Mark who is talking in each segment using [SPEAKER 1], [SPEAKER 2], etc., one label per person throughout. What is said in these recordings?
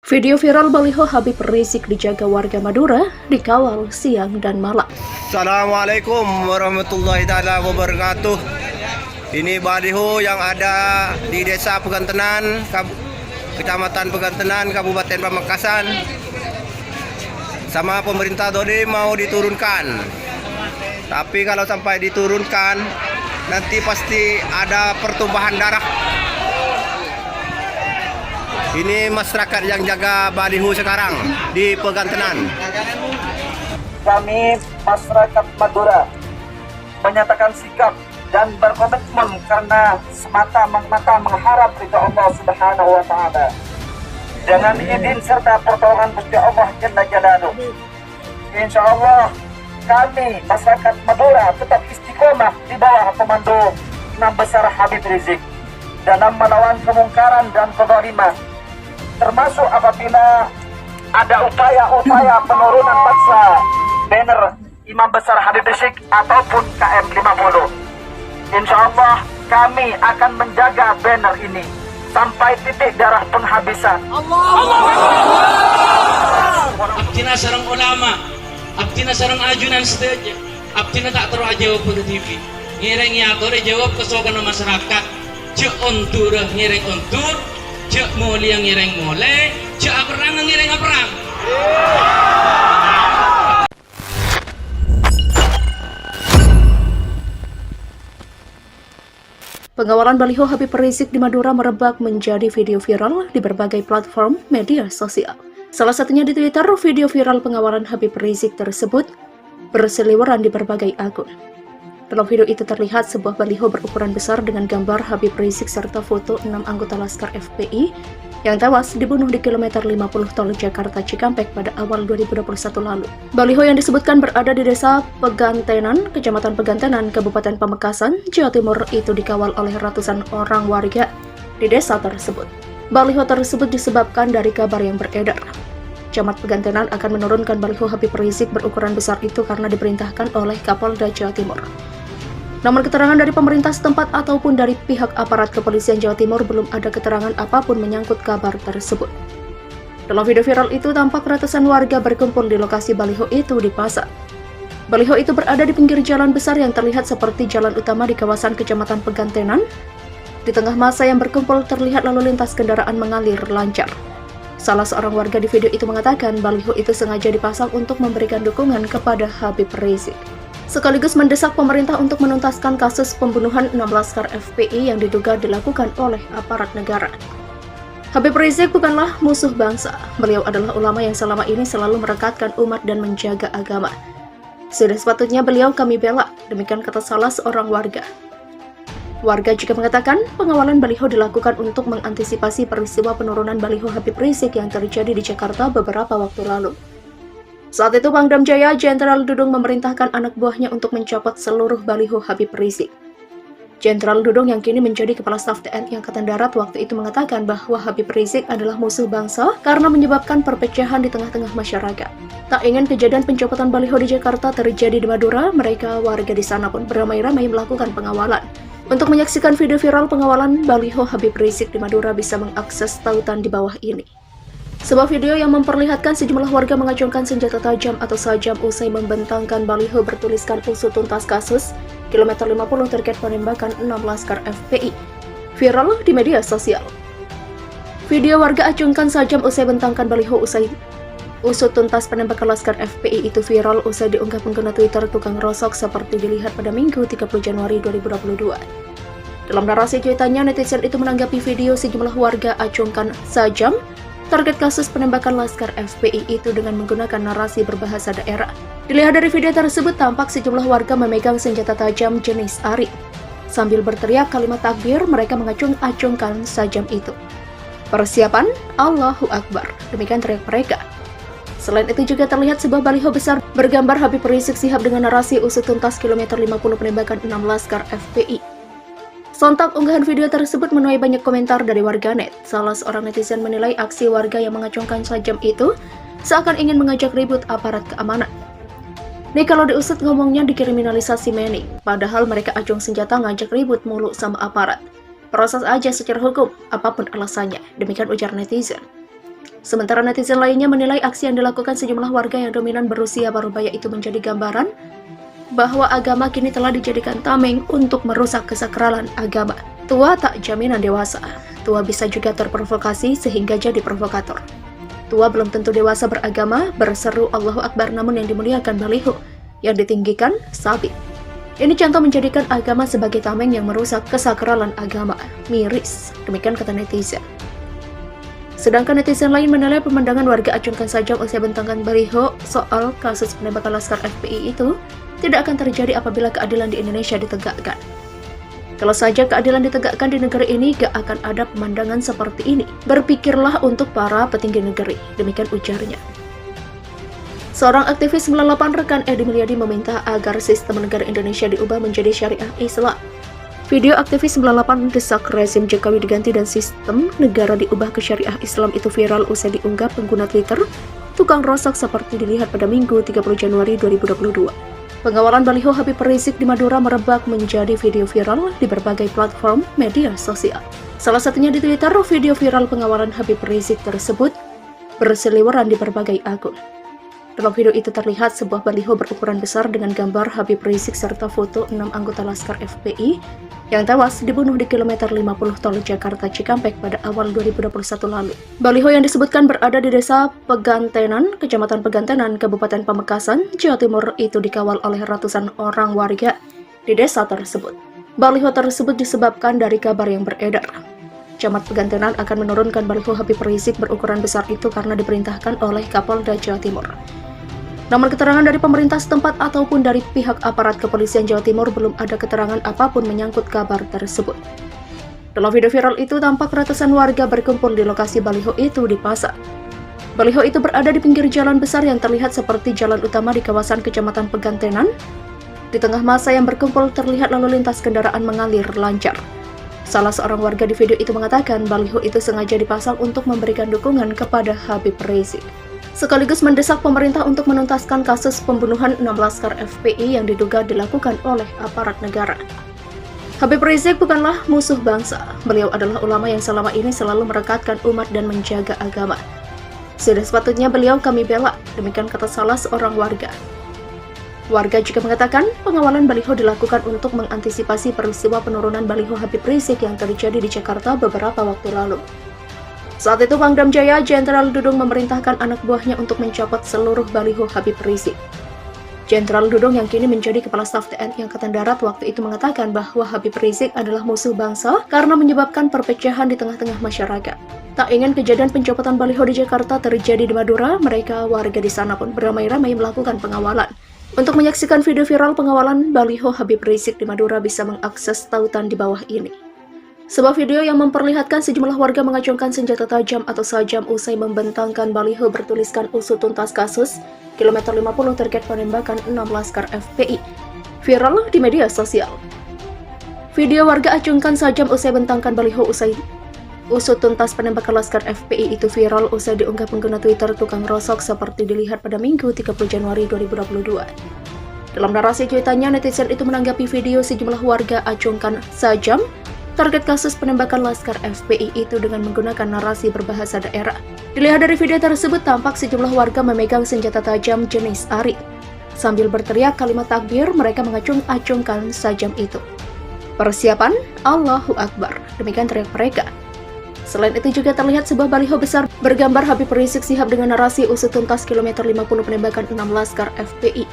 [SPEAKER 1] Video viral baliho Habib Rizik dijaga warga Madura dikawal siang dan malam.
[SPEAKER 2] Assalamualaikum warahmatullahi taala wabarakatuh. Ini baliho yang ada di Desa Pegantenan, Kecamatan Pegantenan, Kabupaten Pamekasan. Sama pemerintah Dodi mau diturunkan. Tapi kalau sampai diturunkan, nanti pasti ada pertumpahan darah. Ini masyarakat yang jaga baliho sekarang di Pegantenan.
[SPEAKER 3] Kami masyarakat Madura menyatakan sikap dan berkomitmen karena semata-mata mengharap ridha Allah Subhanahu wa taala. Dengan izin serta pertolongan Gusti Allah Jalla Jalaluhu. Insyaallah kami masyarakat Madura tetap istiqomah di bawah komando Imam Besar Habib Rizik dalam melawan kemungkaran dan kezaliman, termasuk apabila ada upaya-upaya penurunan paksa banner Imam Besar Habib Rizik ataupun KM50. Insyaallah kami akan menjaga banner ini sampai titik darah penghabisan.
[SPEAKER 4] Abdina sarang ulama, abdina sarang ajunan setuju, abdina tak terus jawab ke TV. Ngireng ya tore jawab kesokan masyarakat. Cek ontur ngireng ontur, cek moli yang ngireng mole, cek aperang ngireng aperang.
[SPEAKER 1] Pengawalan baliho Habib Rizik di Madura merebak menjadi video viral di berbagai platform media sosial. Salah satunya di Twitter, video viral pengawalan Habib Rizik tersebut berseliweran di berbagai akun. Dalam video itu terlihat sebuah baliho berukuran besar dengan gambar Habib Rizik serta foto 6 anggota Laskar FPI yang tewas dibunuh di kilometer 50 tol Jakarta Cikampek pada awal 2021 lalu. Baliho yang disebutkan berada di Desa Pegantenan, Kecamatan Pegantenan, Kabupaten Pamekasan, Jawa Timur itu dikawal oleh ratusan orang warga di desa tersebut. Baliho tersebut disebabkan dari kabar yang beredar. Camat Pegantenan akan menurunkan baliho Habib Rizik berukuran besar itu karena diperintahkan oleh Kapolda Jawa Timur. Namun keterangan dari pemerintah setempat ataupun dari pihak aparat kepolisian Jawa Timur belum ada keterangan apapun menyangkut kabar tersebut. Dalam video viral itu tampak ratusan warga berkumpul di lokasi baliho itu dipasang. Baliho itu berada di pinggir jalan besar yang terlihat seperti jalan utama di kawasan Kecamatan Pegantenan. Di tengah masa yang berkumpul terlihat lalu lintas kendaraan mengalir lancar. Salah seorang warga di video itu mengatakan baliho itu sengaja dipasang untuk memberikan dukungan kepada Habib Rizik, sekaligus mendesak pemerintah untuk menuntaskan kasus pembunuhan 6 Laskar FPI yang diduga dilakukan oleh aparat negara. Habib Rizik bukanlah musuh bangsa. Beliau adalah ulama yang selama ini selalu merekatkan umat dan menjaga agama. Sudah sepatutnya beliau kami bela, demikian kata salah seorang warga. Warga juga mengatakan pengawalan baliho dilakukan untuk mengantisipasi peristiwa penurunan baliho Habib Rizik yang terjadi di Jakarta beberapa waktu lalu. Saat itu Pangdam Jaya Jenderal Dudung memerintahkan anak buahnya untuk mencopot seluruh baliho Habib Rizik. Jenderal Dudung yang kini menjadi Kepala Staf TNI Angkatan Darat waktu itu mengatakan bahwa Habib Rizik adalah musuh bangsa karena menyebabkan perpecahan di tengah-tengah masyarakat. Tak ingin kejadian pencopotan baliho di Jakarta terjadi di Madura, mereka warga di sana pun beramai-ramai melakukan pengawalan. Untuk menyaksikan video viral pengawalan baliho Habib Rizik di Madura bisa mengakses tautan di bawah ini. Sebuah video yang memperlihatkan sejumlah warga mengacungkan senjata tajam atau sajam usai membentangkan baliho bertuliskan usut tuntas kasus kilometer 50 terkait penembakan 6 Laskar FPI. Viral di media sosial. Video warga acungkan sajam usai bentangkan baliho usai usut tuntas penembakan Laskar FPI itu viral usai diunggah pengguna Twitter tukang rosok seperti dilihat pada Minggu 30 Januari 2022. Dalam narasi cuitannya, netizen itu menanggapi video sejumlah warga acungkan sajam target kasus penembakan Laskar FPI itu dengan menggunakan narasi berbahasa daerah. Dilihat dari video tersebut, tampak sejumlah warga memegang senjata tajam jenis ARI. Sambil berteriak kalimat takbir, mereka mengacung-acungkan sajam itu. Persiapan Allahu Akbar, demikian teriak mereka. Selain itu juga terlihat sebuah baliho besar bergambar Habib Rizik Sihab dengan narasi usut tuntas kilometer 50 penembakan 6 Laskar FPI. Sontak unggahan video tersebut menuai banyak komentar dari warganet. Salah seorang netizen menilai aksi warga yang mengacungkan sajam itu seakan ingin mengajak ribut aparat keamanan. Nih kalau diusut ngomongnya dikriminalisasi Meni, padahal mereka acung senjata ngajak ribut mulu sama aparat. Proses aja secara hukum, apapun alasannya, demikian ujar netizen. Sementara netizen lainnya menilai aksi yang dilakukan sejumlah warga yang dominan berusia parubaya itu menjadi gambaran bahwa agama kini telah dijadikan tameng untuk merusak kesakralan agama. Tua tak jaminan dewasa. Tua bisa juga terprovokasi sehingga jadi provokator. Tua belum tentu dewasa beragama, berseru Allahu Akbar namun yang dimuliakan baliho, yang ditinggikan sabit. Ini contoh menjadikan agama sebagai tameng yang merusak kesakralan agama. Miris, demikian kata netizen. Sedangkan netizen lain menilai pemandangan warga acungkan saja usai bentangan baliho soal kasus penembakan Laskar FPI itu tidak akan terjadi apabila keadilan di Indonesia ditegakkan. Kalau saja keadilan ditegakkan di negeri ini, gak akan ada pemandangan seperti ini. Berpikirlah untuk para petinggi negeri, demikian ujarnya. Seorang aktivis 98 rekan Edi Mulyadi meminta agar sistem negara Indonesia diubah menjadi syariah Islam. Video aktivis 98 mendesak rezim Jokowi diganti dan sistem negara diubah ke syariah Islam itu viral usai diunggah pengguna Twitter tukang rosak seperti dilihat pada Minggu 30 Januari 2022. Pengawalan baliho Habib Rizik di Madura merebak menjadi video viral di berbagai platform media sosial. Salah satunya di Twitter, video viral pengawalan Habib Rizik tersebut berseliweran di berbagai akun. Dalam video itu terlihat sebuah baliho berukuran besar dengan gambar Habib Rizik serta foto 6 anggota Laskar FPI yang tewas dibunuh di kilometer 50 tol Jakarta Cikampek pada awal 2021 lalu. Baliho yang disebutkan berada di desa Pegantenan, Kecamatan Pegantenan, Kabupaten Pamekasan, Jawa Timur itu dikawal oleh ratusan orang warga di desa tersebut. Baliho tersebut disebabkan dari kabar yang beredar. Camat Pegantenan akan menurunkan baliho Habib Rizik berukuran besar itu karena diperintahkan oleh Kapolda Jawa Timur. Namun keterangan dari pemerintah setempat ataupun dari pihak aparat kepolisian Jawa Timur belum ada keterangan apapun menyangkut kabar tersebut. Dalam video viral itu tampak ratusan warga berkumpul di lokasi baliho itu dipasang. Baliho itu berada di pinggir jalan besar yang terlihat seperti jalan utama di kawasan Kecamatan Pegantenan. Di tengah massa yang berkumpul terlihat lalu lintas kendaraan mengalir lancar. Salah seorang warga di video itu mengatakan baliho itu sengaja dipasang untuk memberikan dukungan kepada Habib Rizik, sekaligus mendesak pemerintah untuk menuntaskan kasus pembunuhan 6 Laskar FPI yang diduga dilakukan oleh aparat negara. Habib Rizik bukanlah musuh bangsa. Beliau adalah ulama yang selama ini selalu merekatkan umat dan menjaga agama. Sudah sepatutnya beliau kami bela, demikian kata salah seorang warga. Warga juga mengatakan pengawalan baliho dilakukan untuk mengantisipasi peristiwa penurunan baliho Habib Rizik yang terjadi di Jakarta beberapa waktu lalu. Saat itu Pangdam Jaya Jenderal Dudung memerintahkan anak buahnya untuk mencopot seluruh baliho Habib Rizik. Jenderal Dudung yang kini menjadi Kepala Staf TNI Angkatan Darat waktu itu mengatakan bahwa Habib Rizik adalah musuh bangsa karena menyebabkan perpecahan di tengah-tengah masyarakat. Tak ingin kejadian pencopotan baliho di Jakarta terjadi di Madura, mereka warga di sana pun beramai-ramai melakukan pengawalan. Untuk menyaksikan video viral pengawalan baliho Habib Rizik di Madura bisa mengakses tautan di bawah ini. Sebuah video yang memperlihatkan sejumlah warga mengacungkan senjata tajam atau sajam usai membentangkan baliho bertuliskan usut tuntas kasus kilometer 50 terkait penembakan 6 Laskar FPI viral di media sosial. Video warga acungkan sajam usai bentangkan baliho usai usut tuntas penembakan Laskar FPI itu viral usai diunggah pengguna Twitter tukang rosok seperti dilihat pada Minggu 30 Januari 2022. Dalam narasi cuitannya, netizen itu menanggapi video sejumlah warga acungkan sajam target kasus penembakan Laskar FPI itu dengan menggunakan narasi berbahasa daerah. Dilihat dari video tersebut, tampak sejumlah warga memegang senjata tajam jenis arit. Sambil berteriak kalimat takbir, mereka mengacung-acungkan sajam itu. Persiapan Allahu Akbar, demikian teriak mereka. Selain itu juga terlihat sebuah baliho besar bergambar Habib Rizik Sihab dengan narasi usut tuntas kilometer 50 penembakan 6 Laskar FPI.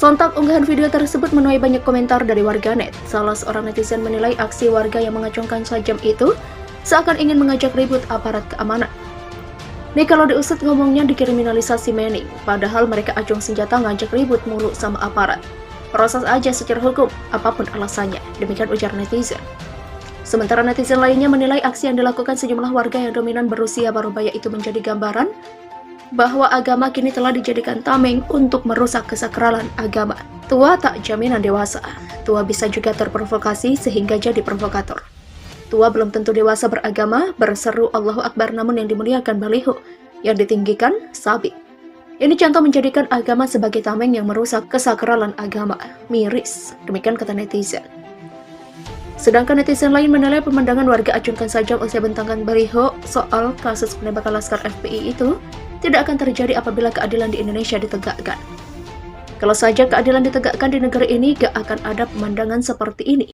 [SPEAKER 1] Sontak unggahan video tersebut menuai banyak komentar dari warganet. Salah seorang netizen menilai aksi warga yang mengacungkan sajam itu seakan ingin mengajak ribut aparat keamanan. Nih kalau diusut ngomongnya dikriminalisasi mening, padahal mereka acung senjata ngajak ribut mulu sama aparat. Proses aja secara hukum, apapun alasannya, demikian ujar netizen. Sementara netizen lainnya menilai aksi yang dilakukan sejumlah warga yang dominan berusia parubaya itu menjadi gambaran bahwa agama kini telah dijadikan tameng untuk merusak kesakralan agama. Tua tak jaminan dewasa. Tua bisa juga terprovokasi sehingga jadi provokator. Tua belum tentu dewasa beragama, berseru Allahu Akbar namun yang dimuliakan baliho, yang ditinggikan sabit. Ini contoh menjadikan agama sebagai tameng yang merusak kesakralan agama. Miris, demikian kata netizen. Sedangkan netizen lain menilai pemandangan warga acungkan saja usai bentangan baliho soal kasus penembakan Laskar FPI itu tidak akan terjadi apabila keadilan di Indonesia ditegakkan. Kalau saja keadilan ditegakkan di negara ini, gak akan ada pemandangan seperti ini.